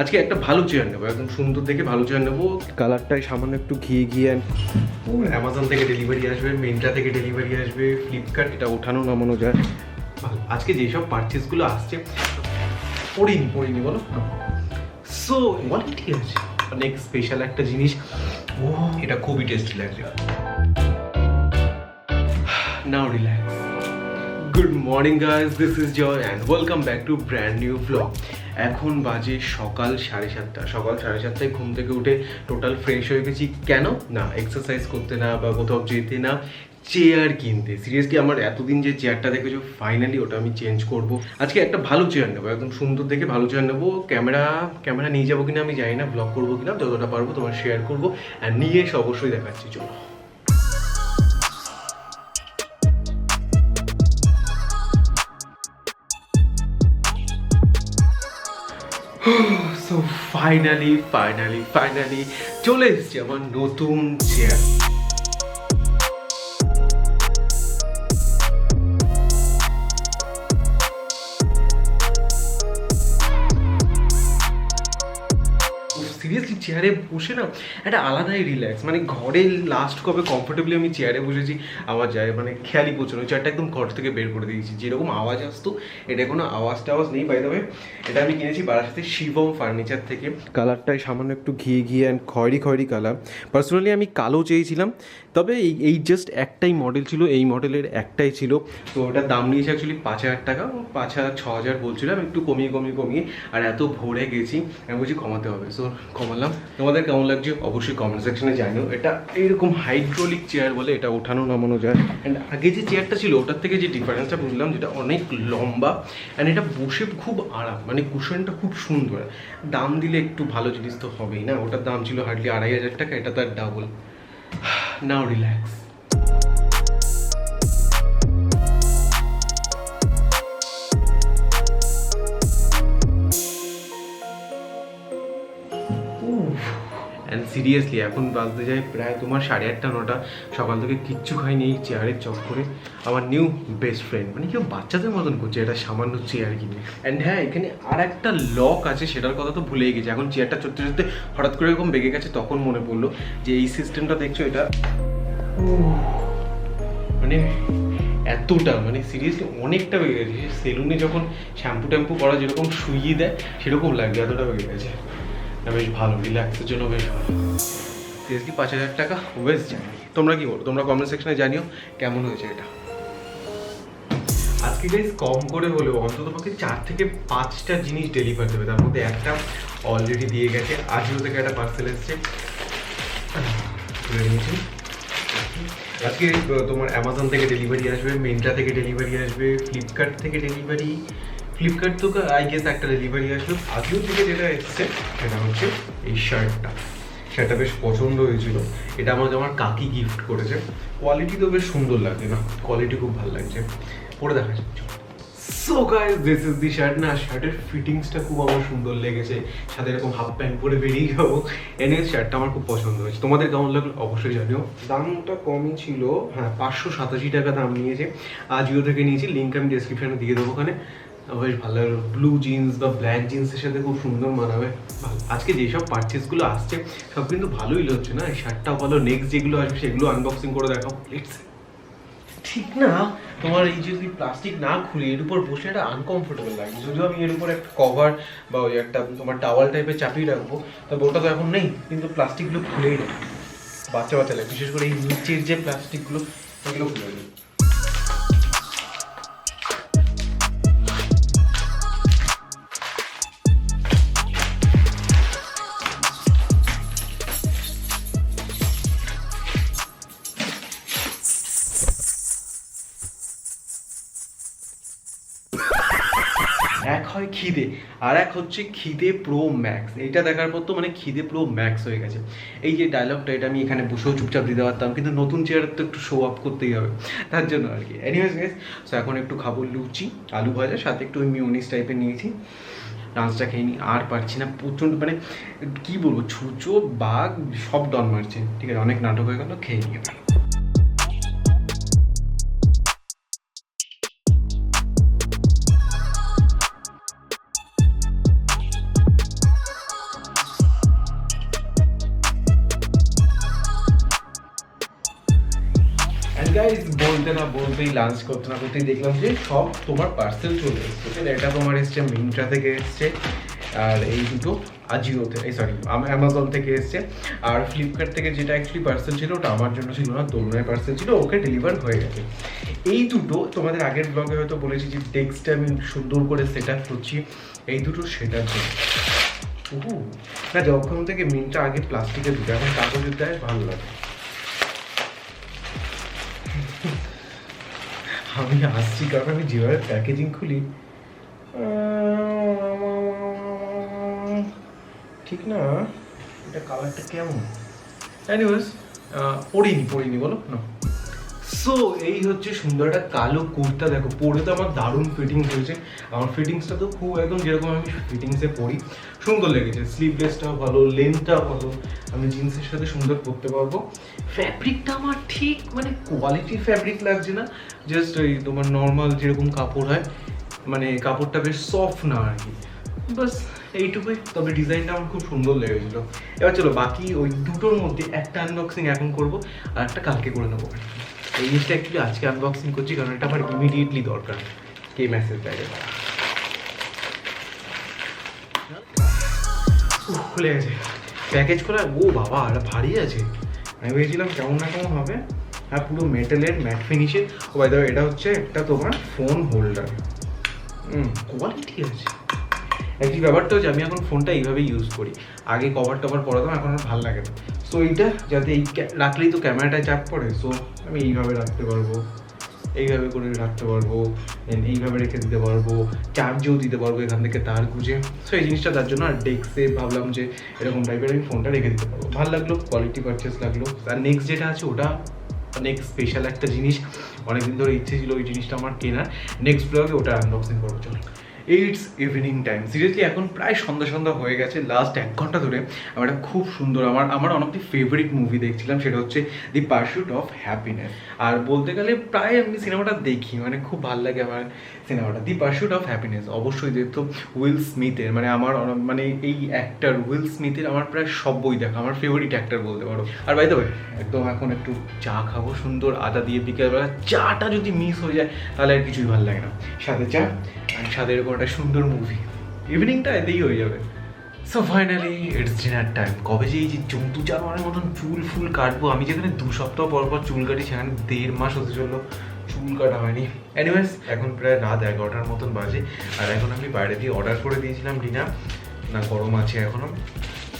আজকে একটা ভালো চেয়ার নেবো, একদম সুন্দর দেখে ভালো চেয়ার নেবো। কালারটাই সামান্য একটু ঘিয়ে অ্যামাজন থেকে ডেলিভারি আসবে, মিন্ত্রা থেকে ডেলিভারি আসবে, ফ্লিপকার্ট, এটা ওঠানো নামানো যায়। আজকে যেসব পারচেসগুলো আসছে পড়িনি বলো। সো কোয়ালিটি আছে, অনেক স্পেশাল একটা জিনিস। ও এটা খুবই টেস্টি লাগছে। Now relax. Good morning guys, this is Joy and welcome back to brand new blog. এখন বাজে সকাল 7:30। সকাল 7:30 ঘুম থেকে উঠে টোটাল ফ্রেশ হয়ে গেছি। কেন না, এক্সারসাইজ করতে না বা কোথাও যেতে না, চেয়ার কিনতে। সিরিয়াসলি আমার এতদিন যে চেয়ারটা দেখেছো, ফাইনালি ওটা আমি চেঞ্জ করব। আজকে একটা ভালো চেয়ার নেবো, একদম সুন্দর দেখে ভালো চেয়ার নেবো। ক্যামেরা নিয়ে যাবো কিনা আমি জানি না, ব্লগ করবো কিনা, যতটা পারবো তোমার শেয়ার করবো। আর নিয়ে এসে অবশ্যই দেখাচ্ছি, চলো। সো ফাইনালি চলে এসেছি আমার নতুন চেয়ার। সিরিয়াসলি চেয়ারে বসে না একটা আলাদাই রিল্যাক্স, মানে ঘরে লাস্ট কবে কমফোর্টেবলি আমি চেয়ারে বসেছি আমার যায় মানে খেয়ালই পড়ছে না। চেয়ারটা একদম ঘর থেকে বের করে দিয়েছি, যেরকম আওয়াজ আসতো এটা কোনো আওয়াজ নেই। বাই দ্য ওয়ে, এটা আমি কিনেছি বারাসাতে শিবম ফার্নিচার থেকে। কালারটাই সামান্য একটু ঘিয়ে অ্যান্ড খয়েরি কালার। পার্সোনালি আমি কালো চেয়েছিলাম, তবে এই জাস্ট একটাই মডেল ছিল, এই মডেলের একটাই ছিল। তো ওটার দাম নিয়েছে অ্যাকচুয়ালি 5,000 টাকা, 5,000 6,000 বলছিলাম, একটু কমিয়ে। আর এত ভরে গেছি, আমি বলছি কমাতে হবে, সো কমালাম। তোমাদের কেমন লাগছে অবশ্যই কমেন্ট সেকশনে জানিও। এটা এইরকম হাইড্রোলিক চেয়ার বলে, এটা ওঠানো নামানো যায়। অ্যান্ড আগে যে চেয়ারটা ছিল ওটার থেকে যে ডিফারেন্সটা বুঝলাম, যেটা অনেক লম্বা অ্যান্ড এটা বসে খুব আরাম, মানে কুশনটা খুব সুন্দর। দাম দিলে একটু ভালো জিনিস তো হবেই না। ওটার দাম ছিল হার্ডলি 2,500 টাকা, এটা তার double. Now relax. And seriously এখন বাজতে যায় প্রায় তোমার 8:30-9টা। সকাল থেকে কিচ্ছু খাইনি এই চেয়ারের চক্করে। আমার নিউ বেস্ট ফ্রেন্ড, মানে কেউ বাচ্চাদের মতন করছে এটা সামান্য চেয়ার কিনে। অ্যান্ড হ্যাঁ, এখানে আর একটা লক আছে, সেটার কথা তো ভুলেই গেছি। এখন চেয়ারটা চড়তে হঠাৎ করে এরকম বেগে গেছে, তখন মনে পড়লো যে এই সিস্টেমটা দেখছো, এটা মানে এতটা, মানে সিরিয়াসলি অনেকটা বেগে গেছে। সেলুনে যখন শ্যাম্পু করা যেরকম শুইয়ে দেয় সেরকম লাগছে, এতটা বেগে গেছে। বেশ ভালো, রিল্যাক্সের জন্য বেশ ভালো। সিরিয়াসলি 5,000 টাকা ওয়েস্ট যায়। তোমরা কি বলো, তোমরা কমেন্ট সেকশনে জানিও কেমন হয়েছে এটা। আজকে গাইস কম করে হলেও অন্তত পক্ষে 4 থেকে 5টা জিনিস ডেলিভার দেবে। তার মধ্যে একটা অলরেডি দিয়ে গেছে, আজিও থেকে একটা পার্সেল এসছে, তুলে নিয়েছি। আজকে তোমার অ্যামাজন থেকে ডেলিভারি আসবে, মিন্ত্রা থেকে ডেলিভারি আসবে, ফ্লিপকার্ট তো আই গেস একটা ডেলিভারি আসলো। আজিও থেকে যেটা এসছে সেটা হচ্ছে এই শার্টটা বেশ পছন্দ হয়েছিল। এটা আমার কাকি গিফট করেছে। কোয়ালিটি তো বেশ সুন্দর লাগে, না কোয়ালিটি খুব ভালো লাগছে, পরে দেখা যাচ্ছে। So guys, this is the shirt. না, শার্টের ফিটিংসটা খুব আমার সুন্দর লেগেছে, সাথে এরকম হাফ প্যান্ট পরে বেরিয়ে যাবো। এনিওয়ে শার্টটা আমার খুব পছন্দ হয়েছে। তোমাদের কেমন লাগলো অবশ্যই জানিও। দামটা কমই ছিল, হ্যাঁ 587 টাকা দাম নিয়েছে। আজিও থেকে নিয়েছি, লিঙ্ক আমি ডেসক্রিপশনে দিয়ে দেবো। ওখানে বেশ ভালো লাগলো, ব্লু জিন্স বা ব্ল্যাক জিন্সের সাথে খুব সুন্দর মানাবে। আজকে যেসব পারচেসগুলো আসছে সব কিন্তু ভালোই হচ্ছে না। এই শার্টটাও ভালো, নেক্সট যেগুলো আসবে সেগুলো আনবক্সিং করে দেখাও প্লিজ। ঠিক না, তোমার এই যদি প্লাস্টিক না খুলে এর উপর বসে একটা আনকমফোর্টেবল লাগে। যদিও আমি এর উপর একটা কভার বা ওই একটা তোমার টাওয়াল টাইপের চাপিয়ে রাখবো, তবে ওটা তো এখন নেই, কিন্তু প্লাস্টিকগুলো খুলেই রাখি। বাচ্চা লাগে, বিশেষ করে এই নিচের যে প্লাস্টিকগুলো সেগুলো খুলে রাখি। এক হয় খিদে, আর এক হচ্ছে খিদে প্রো ম্যাক্স। এইটা দেখার পর তো মানে খিদে প্রো ম্যাক্স হয়ে গেছে। এই যে ডায়লগটা, এটা আমি এখানে বসেও চুপচাপ দিতে পারতাম, কিন্তু নতুন চেয়ারের তো একটু শো আপ করতেই হবে, তার জন্য আর কি। এনিওয়েজ গাইস, সো এখন একটু খাবো লুচি আলু ভাজা, সাথে একটু মিউনিস টাইপের নিয়েছি। লাঞ্চটা খেয়ে নিই, আর পারছি না, প্রচণ্ড মানে কী বলবো, ছুঁচো বাঘ সব ডন মারছে। ঠিক আছে, অনেক নাটক হয়ে গেল, খেয়ে নিয়ে। গাইস বলতে না বলতেই লাঞ্চ করতে না করতেই দেখলাম যে সব তোমার পার্সেল চলে এসছে। এটা তোমার এসছে মিন্ত্রা থেকে এসছে, আর এই দুটো আজিও থেকে, সরি অ্যামাজন থেকে এসছে। আর ফ্লিপকার্ট থেকে যেটা অ্যাকচুয়ালি পার্সেল ছিল ওটা আমার জন্য ছিল না, তরুণের পার্সেল ছিল, ওকে ডেলিভার হয়ে গেছে। এই দুটো তোমাদের আগের ব্লগে হয়তো বলেছি যে ডেস্কটা আমি সুন্দর করে সেট আপ করছি, এই দুটো সেটার জন্য। না যখন থেকে মিন্টটা আগে প্লাস্টিকের দুটো, এখন কাগজের দেয়, ভালো লাগে। আমি আসছি কারণ আমি যেভাবে প্যাকেজিং খুলি ঠিক না, এটা কালারটা কেমন, এনিওয়েজ পড়িনি বলো না। সো এই হচ্ছে সুন্দর একটা কালো কুর্তা, দেখো পরে তো আমার দারুণ ফিটিংস হয়েছে। আমার ফিটিংসটা তো খুব একদম যেরকম আমি ফিটিংসে পরি, সুন্দর লেগেছে। স্লিভলেসটাও ভালো, লেন্থটাও ভালো, আমি জিন্সের সাথে সুন্দর পরতে পারবো। ফ্যাব্রিকটা আমার ঠিক মানে কোয়ালিটি ফ্যাব্রিক লাগছে না, জাস্ট ওই তোমার নর্মাল যেরকম কাপড় হয়, মানে কাপড়টা বেশ সফট না আর কি, বাস এইটুকুই। তবে ডিজাইনটা আমার খুব সুন্দর লেগেছিল। এবার চলো বাকি ওই দুটোর মধ্যে একটা আনবক্সিং এখন করবো, আর একটা কালকে করে নেবো। এই জিনিসটা অ্যাকচুয়ালি আজকে আনবক্সিং করছি কারণ এটা আমার ইমিডিয়েটলি দরকার। কে মেসেজ দেয় খুলে গেছে প্যাকেজ খোলা, ও বাবা এটা ভারী আছে। আমি ভেবেছিলাম কেমন না কেমন হবে, আর পুরো মেটালের ম্যাট ফিনিশের। ও ভাই দেখো এটা হচ্ছে একটা তোমার ফোন হোল্ডার, কোয়ালিটি আছে। অ্যাকচুয়ালি ব্যাপারটা হচ্ছে আমি এখন ফোনটা এইভাবেই ইউজ করি, আগে কভার টভার পরাতাম, এখন আর ভালো লাগে না। সো এইটা যাতে এই রাখলেই তো ক্যামেরাটায় চাপ পড়ে, সো আমি এইভাবে রাখতে পারবো, এইভাবে করে রাখতে পারবো, এইভাবে রেখে দিতে পারবো, চার্জও দিতে পারবো এখান থেকে তার খুঁজে। সো এই জিনিসটা তার জন্য আর ডেস্কে ভাবলাম যে এরকম টাইপের আমি ফোনটা রেখে দিতে পারবো, ভালো লাগলো, কোয়ালিটি পারচেস লাগলো। আর নেক্সট যেটা আছে ওটা অনেক স্পেশাল একটা জিনিস, অনেকদিন ধরে ইচ্ছে ছিল ওই জিনিসটা আমার কেনার। নেক্সট ব্লগে ওটা আনবক্সিং করবো। চলো ইটস ইভিনিং টাইম, সিরিয়াসলি এখন প্রায় সন্ধ্যা হয়ে গেছে। লাস্ট 1 ঘন্টা ধরে আমার একটা খুব সুন্দর আমার one of the favourite movie দেখছিলাম, সেটা হচ্ছে দি পারস্যুট অফ হ্যাপিনেস। আর বলতে গেলে প্রায় আমি সিনেমাটা দেখি, মানে খুব ভালো লাগে আমার সিনেমাটা দি পারস্যুট অফ হ্যাপিনেস। অবশ্যই দেখতো উইল স্মিথের, মানে আমার মানে এই অ্যাক্টার উইল স্মিথের আমার প্রায় সব বই দেখা, আমার ফেভারিট অ্যাক্টার বলতে পারো। আর বাই দ্য ওয়ে একদম এখন একটু চা খাবো সুন্দর আদা দিয়ে বিকেলবেলা। চাটা যদি মিস হয়ে যায় তাহলে আর কিছুই ভালো লাগে না, সাথে চা আর সাথে এরকম একটা সুন্দর মুভি, ইভিনিংটা এতেই হয়ে যাবে। So finally it's dinner time. কবে যে এই যে জন্তু জানোয়ারের মতন চুল ফুল কাটবো, আমি যেখানে 2 সপ্তাহ পর চুল কাটি সেখানে 1.5 মাস হতে চললো চুল কাটা হয়নি। এনিওয়েজ এখন প্রায় রাত 11টার মতন বাজে, আর এখন আমি বাইরে দিয়ে অর্ডার করে দিয়েছিলাম ডিনার, না গরম আছে এখনও,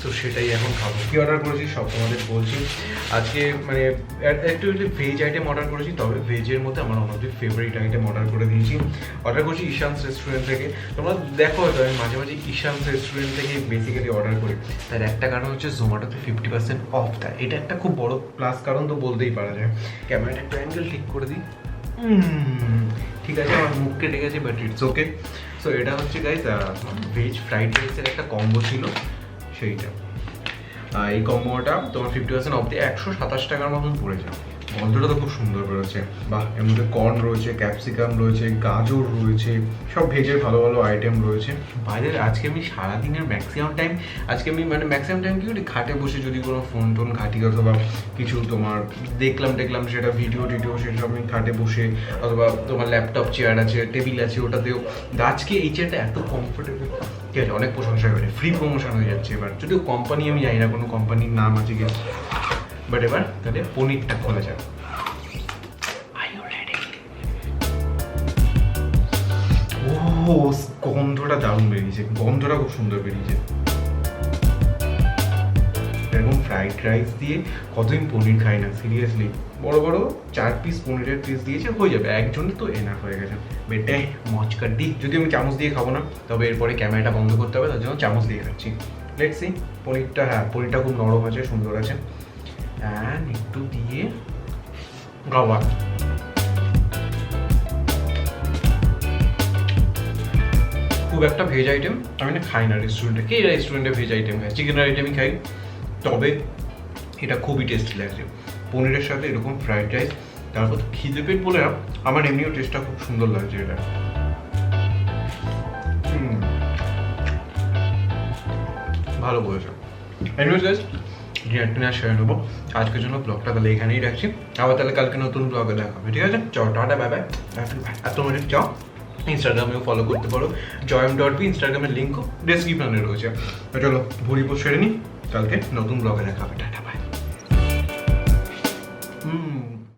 তো সেটাই এখন খাবো। কী অর্ডার করেছি সব তোমাদের বলছি। আজকে মানে একটু ভেজ আইটেম অর্ডার করেছি, তবে ভেজের মধ্যে আমার on of the favourite item order করে দিয়েছি। অর্ডার করছি ঈশান্স রেস্টুরেন্ট থেকে। তোমরা দেখো হয়তো আমি মাঝে মাঝে ঈশান্স রেস্টুরেন্ট থেকে বেসিক্যালি অর্ডার করি, তার একটা কারণ হচ্ছে জোম্যাটোতে 50% অফ দেয়, এটা একটা খুব বড় প্লাস কারণ তো বলতেই পারা যায়। ক্যামেরাটা একটা অ্যাঙ্গেল ঠিক করে দিই, ঠিক আছে আমার মুখ কেটে গেছে বাট ইটস ওকে। সো এটা হচ্ছে গাইজ ভেজ ফ্রাইড রাইসের একটা কম্বো ছিল, সেইটা। এই কম্বোটা তোমার 50% অফ দিয়ে 127 টাকার মতন পড়ে যাবে। গন্ধটা তো খুব সুন্দর বেরোচ্ছে, বাহ। এর মধ্যে কর্ন রয়েছে, ক্যাপসিকাম রয়েছে, গাজর রয়েছে, সব ভেজের ভালো ভালো আইটেম রয়েছে। বাইরে আজকে আমি সারাদিনের ম্যাক্সিমাম টাইম কি করি, খাটে বসে যদি কোনো ফোন টোন ঘাটি অথবা কিছু তোমার দেখলাম সেটা ভিডিও সেটা আমি খাটে বসে, অথবা তোমার ল্যাপটপ চেয়ার আছে, টেবিল আছে, ওটাতেও। আজকে এই চেয়ারটা এত কমফোর্টেবল, ঠিক আছে, অনেক প্রশংসা করে, ফ্রি প্রমোশন হয়ে যাচ্ছে এবার। যদিও কোম্পানি আমি জানি না কোনো কোম্পানির নাম আছে কি, বাট এবার তাহলে পনিরটা খোলা যাবে। ও গন্ধটা দারুণ বেরিয়েছে, গন্ধটা খুব সুন্দর বেরিয়েছে। এরকম ফ্রাইড রাইস দিয়ে কতদিন পনির খাই না সিরিয়াসলি। বড় 4 পিস পনিরের পিস দিয়েছে, হয়ে যাবে একজনের তো এনাফ হয়ে গেছে। বেটে মচকার দিই, যদি আমি চামচ দিয়ে খাবো না, তবে এরপরে ক্যামেরাটা বন্ধ করতে হবে, তার জন্য চামচ দিয়ে খাচ্ছি। লেটস সি পনিরটা, হ্যাঁ পনিরটা খুব নরম আছে, সুন্দর আছে। অ্যান্ড একটু দিয়ে গাওয়া, খুব একটা ভেজ আইটেম আমি না খাই না রেস্টুরেন্টে। কে রেস্টুরেন্টে ভেজ আইটেম খাই? চিকেনের আইটেমই খাই, তবে এটা খুবই টেস্টি লাগছে পনিরের সাথে এরকম ফ্রাইড রাইস। তারপর খিদে পেট বলে না, আমার এমনিও টেস্টটা খুব সুন্দর লাগছে এটা। ভালো বলেছে। এনিওয়েজ গাইস, ডিনার সেরে নেবো। আজকের জন্য ব্লগটা তাহলে এখানেই রাখছি, আবার তাহলে কালকে নতুন ব্লগে দেখা হবে, ঠিক আছে? চল টাটা, বাই বাই। আর তোমরা যাও ইনস্টাগ্রামেও ফলো করতে পারো, joyam.p, ইনস্টাগ্রামের লিঙ্কও ডেসক্রিপশনে রয়েছে। চলো ভুড়ি পোষ সেরে নিই, কালকে নতুন ব্লগে দেখা হবে, টাটা বাই।